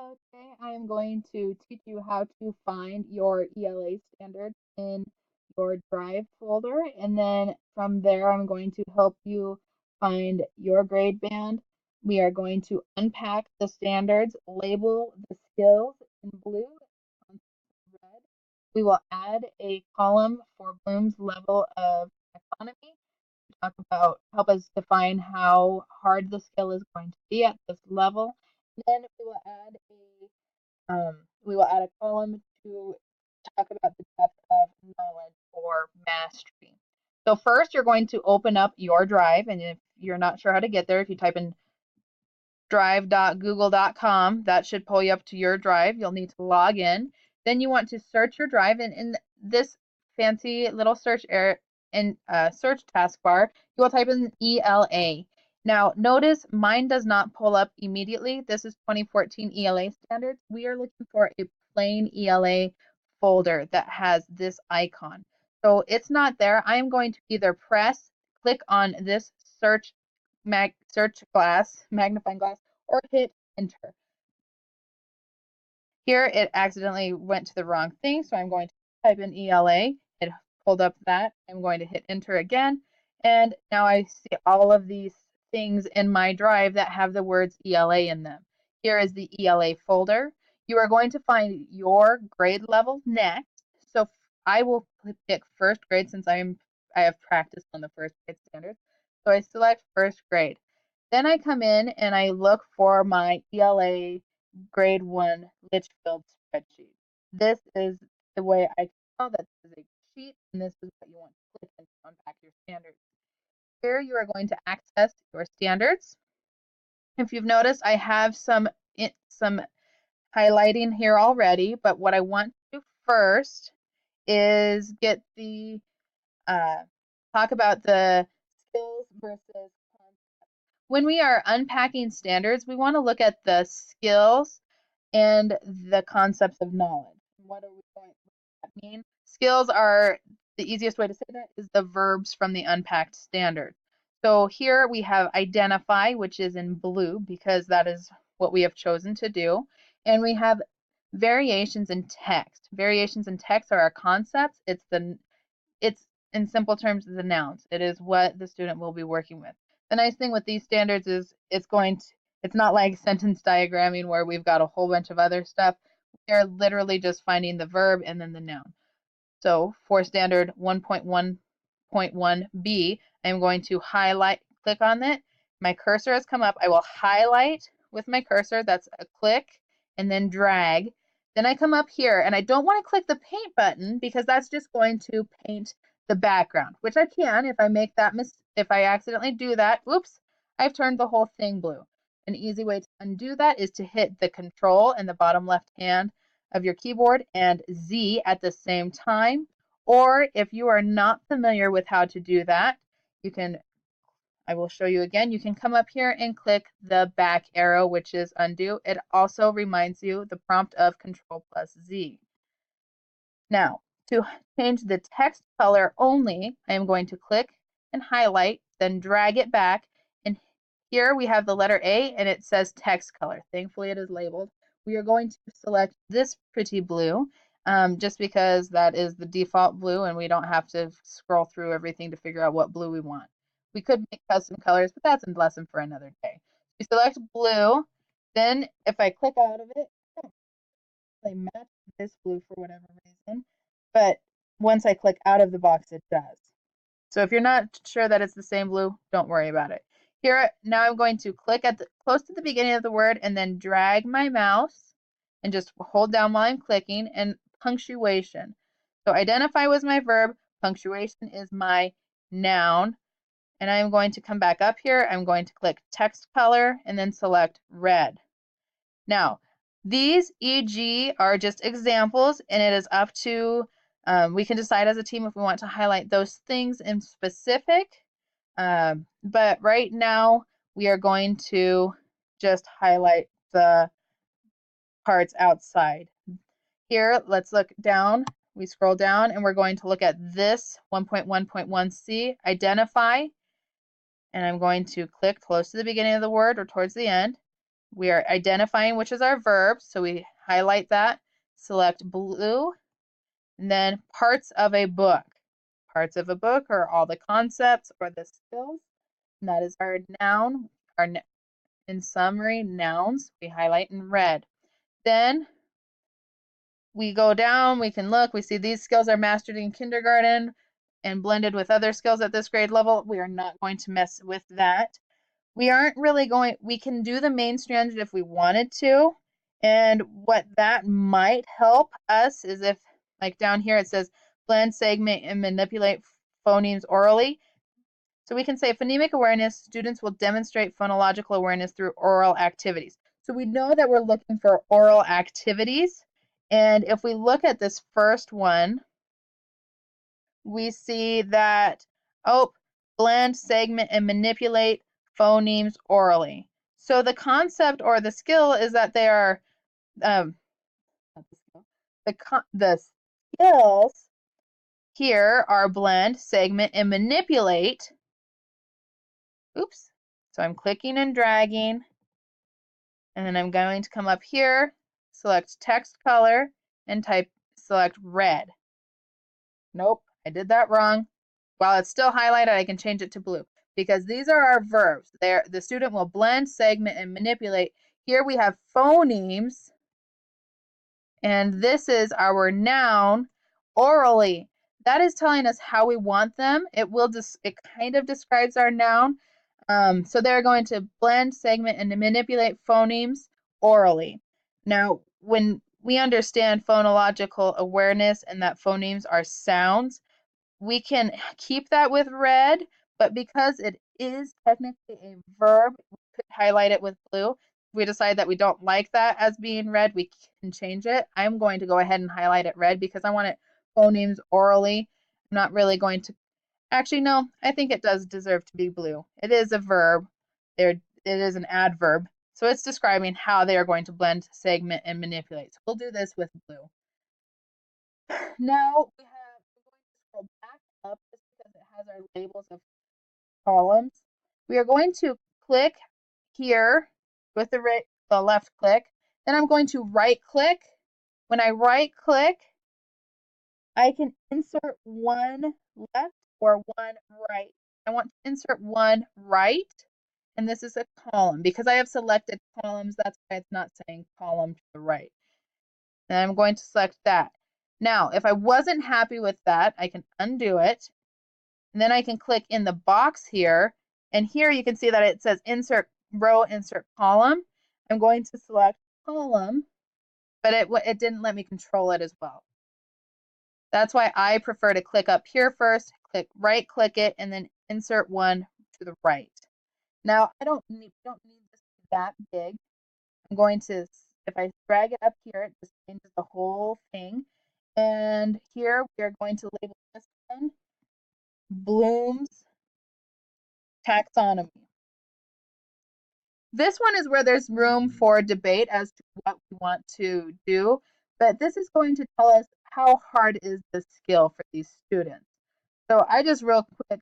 Hello, today I am going to teach you how to find your ELA standards in your Drive folder, and then from there I'm going to help you find your grade band. We are going to unpack the standards, label the skills in blue, and red. We will add a column for Bloom's level of economy, talk about help us define how hard the skill is going to be at this level. And then we will add a column to talk about the depth of knowledge or mastery. So first you're going to open up your drive, and if you're not sure how to get there, if you type in drive.google.com, that should pull you up to your drive. You'll need to log in. Then you want to search your drive, and in this fancy little search area in search taskbar, you will type in ELA. Now notice mine does not pull up immediately. This is 2014 ELA standards. We are looking for a plain ELA folder that has this icon. So it's not there. I am going to either click on this search glass, magnifying glass, or hit enter. Here it accidentally went to the wrong thing, so I'm going to type in ELA. It pulled up that. I'm going to hit enter again, and now I see all of these things in my drive that have the words ELA in them. Here is the ELA folder. You are going to find your grade level next. So I will pick first grade since I have practiced on the first grade standards. So I select first grade. Then I come in and I look for my ELA grade 1 Litchfield spreadsheet. This is the way I can tell that this is a sheet, and this is what you want to click and unpack your standards. Here you are going to access your standards. If you've noticed, I have some highlighting here already, but what I want to do first is get the talk about the skills versus concepts. When we are unpacking standards, we want to look at the skills and the concepts of knowledge. What are we going to mean? Skills are the easiest way to say that is the verbs from the unpacked standard. So here we have identify, which is in blue because that is what we have chosen to do. And we have variations in text. Variations in text are our concepts. It's in simple terms the nouns. It is what the student will be working with. The nice thing with these standards is it's not like sentence diagramming where we've got a whole bunch of other stuff. They're literally just finding the verb and then the noun. So for standard 1.1.1b, I'm going to click on it. My cursor has come up. I will highlight with my cursor. That's a click and then drag. Then I come up here and I don't want to click the paint button because that's just going to paint the background, which I can if I make that if I accidentally do that. Oops, I've turned the whole thing blue. An easy way to undo that is to hit the control in the bottom left hand of your keyboard and Z at the same time. Or if you are not familiar with how to do that, I will show you again. You can come up here and click the back arrow, which is undo. It also reminds you the prompt of Control plus Z. Now, to change the text color only, I am going to click and highlight, then drag it back. And here we have the letter A and it says text color. Thankfully, it is labeled. We are going to select this pretty blue just because that is the default blue and we don't have to scroll through everything to figure out what blue we want. We could make custom colors, but that's a lesson for another day. We select blue, then if I click out of it, they match this blue for whatever reason, but once I click out of the box, it does. So if you're not sure that it's the same blue, don't worry about it. Here, now I'm going to click at close to the beginning of the word and then drag my mouse and just hold down while I'm clicking, and punctuation. So identify was my verb, punctuation is my noun, and I'm going to come back up here. I'm going to click text color and then select red. Now, these EG are just examples, and it is up to, we can decide as a team if we want to highlight those things in specific. But right now, we are going to just highlight the parts outside. Here, let's look down. We scroll down, and we're going to look at this 1.1.1c, identify. And I'm going to click close to the beginning of the word or towards the end. We are identifying which is our verb, so we highlight that, select blue, and then parts of a book. Parts of a book are all the concepts or the skills, and that is our noun. In summary, nouns, we highlight in red. Then we go down, we can look, we see these skills are mastered in kindergarten and blended with other skills at this grade level. We are not going to mess with that. We aren't really going, we can do the main strands if we wanted to. And what that might help us is if, like down here, it says blend, segment, and manipulate phonemes orally. So we can say phonemic awareness, students will demonstrate phonological awareness through oral activities. So we know that we're looking for oral activities. And if we look at this first one, we see that, oh, blend, segment, and manipulate phonemes orally. So the concept or the skill is that they are, not the skill, the skills here are blend, segment, and manipulate. Oops. So I'm clicking and dragging, and then I'm going to come up here, select text color, and select red. Nope, I did that wrong. While it's still highlighted, I can change it to blue because these are our verbs. The student will blend, segment, and manipulate. Here we have phonemes, and this is our noun, orally. That is telling us how we want them. It kind of describes our noun. So they're going to blend, segment, and manipulate phonemes orally. Now, when we understand phonological awareness and that phonemes are sounds, we can keep that with red, but because it is technically a verb, we could highlight it with blue. If we decide that we don't like that as being red, we can change it. I'm going to go ahead and highlight it red because I want it phonemes orally. I'm not really going to, actually, no, I think it does deserve to be blue. It is a verb. It is an adverb. So it's describing how they are going to blend, segment, and manipulate. So we'll do this with blue. Now we're going to scroll back up just because it has our labels of columns. We are going to click here with the left click. Then I'm going to right click. When I right click, I can insert one left or one right. I want to insert one right, and this is a column. Because I have selected columns, that's why it's not saying column to the right. And I'm going to select that. Now, if I wasn't happy with that, I can undo it. And then I can click in the box here. And here you can see that it says insert row, insert column. I'm going to select column, but it didn't let me control it as well. That's why I prefer to click up here first, right click it, and then insert one to the right. Now, I don't need this to be that big. I'm going to, if I drag it up here, it just changes the whole thing. And here we are going to label this one Bloom's taxonomy. This one is where there's room for debate as to what we want to do, but this is going to tell us how hard is this skill for these students. So I just real quick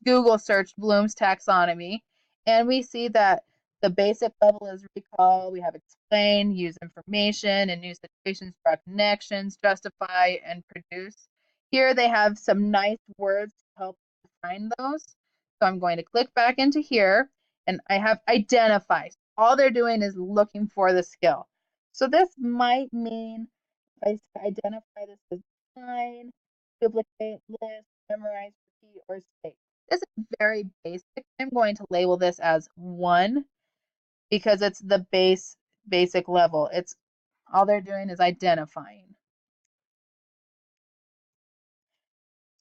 Google searched Bloom's taxonomy, and we see that the basic level is recall. We have explain, use information, and new situations, draw connections, justify, and produce. Here they have some nice words to help define those. So I'm going to click back into here, and I have identify. All they're doing is looking for the skill. So this might mean if I identify this as define, duplicate, list, memorize, repeat, or state. This is very basic. I'm going to label this as 1 because it's the basic level. It's all they're doing is identifying.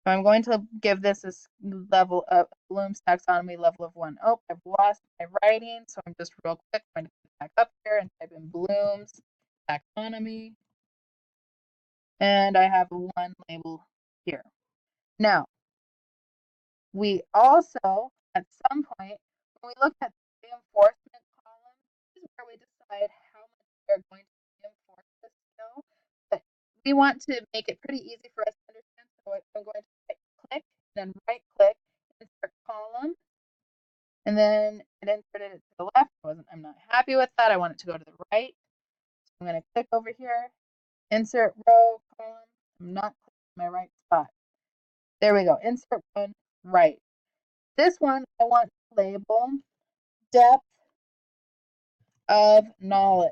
So I'm going to give this a level of Bloom's taxonomy level of 1. Oh, I've lost my writing, so I'm just real quick going to click back up here and type in Bloom's taxonomy. And I have 1 label here. Now, we also, at some point, when we look at the reinforcement column, this is where we decide how much we are going to reinforce this skill. But we want to make it pretty easy for us to understand. So I'm going to click, then right click, insert column, and then it inserted it to the left. So I'm not happy with that. I want it to go to the right. So I'm going to click over here, insert row, column. I'm not clicking my right spot. There we go. Insert one, right. This one I want to label depth of knowledge.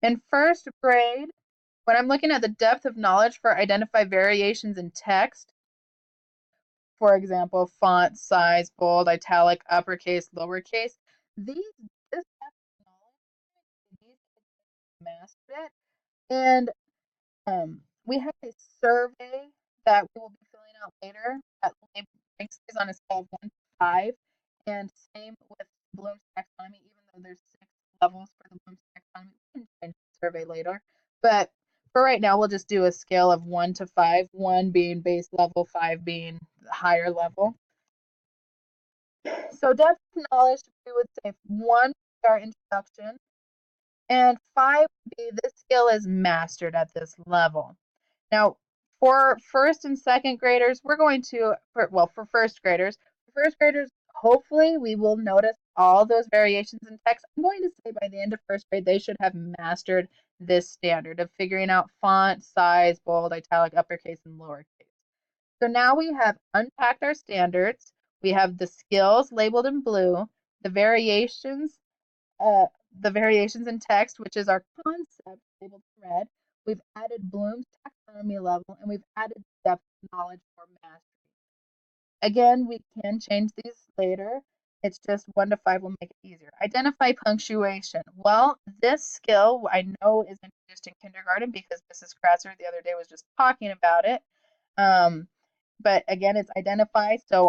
In first grade, when I'm looking at the depth of knowledge for identify variations in text, for example, font size, bold, italic, uppercase, lowercase, this depth of knowledge, these mastered it. And we have a survey that we will be filling out later that ranks these on a scale of 1 to 5. And same with Bloom's taxonomy, even though there's 6 levels for the Bloom's taxonomy. We can change the survey later. But for right now, we'll just do a scale of 1 to 5, 1 being base level, 5 being higher level. So depth of knowledge, we would say 1 would be our introduction, and 5 would be this skill is mastered at this level. Now, for first and second graders, we're going to, for first graders, hopefully we will notice all those variations in text. I'm going to say by the end of first grade, they should have mastered this standard of figuring out font, size, bold, italic, uppercase, and lowercase. So now we have unpacked our standards. We have the skills labeled in blue, the variations in text, which is our concept labeled in red. We've added Bloom's taxonomy level, and we've added depth of knowledge for mastery. Again, we can change these later. It's just 1 to 5 will make it easier. Identify punctuation. Well, this skill I know is introduced in kindergarten because Mrs. Krasser the other day was just talking about it. But again, it's identify, so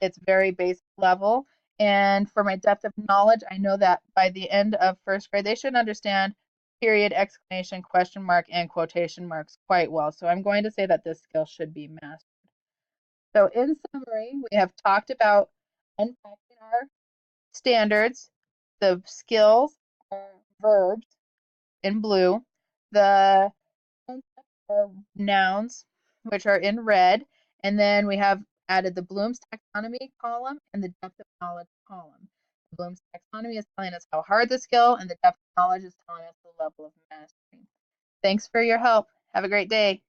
it's very basic level. And for my depth of knowledge, I know that by the end of first grade, they should understand period, exclamation, question mark, and quotation marks quite well. So I'm going to say that this skill should be mastered. So in summary, we have talked about unpacking our standards, the skills are verbs in blue, the concepts are nouns, which are in red, and then we have added the Bloom's taxonomy column and the depth of knowledge column. The Bloom's taxonomy is telling us how hard the skill, and the depth of knowledge is telling us the level of mastery. Thanks for your help. Have a great day.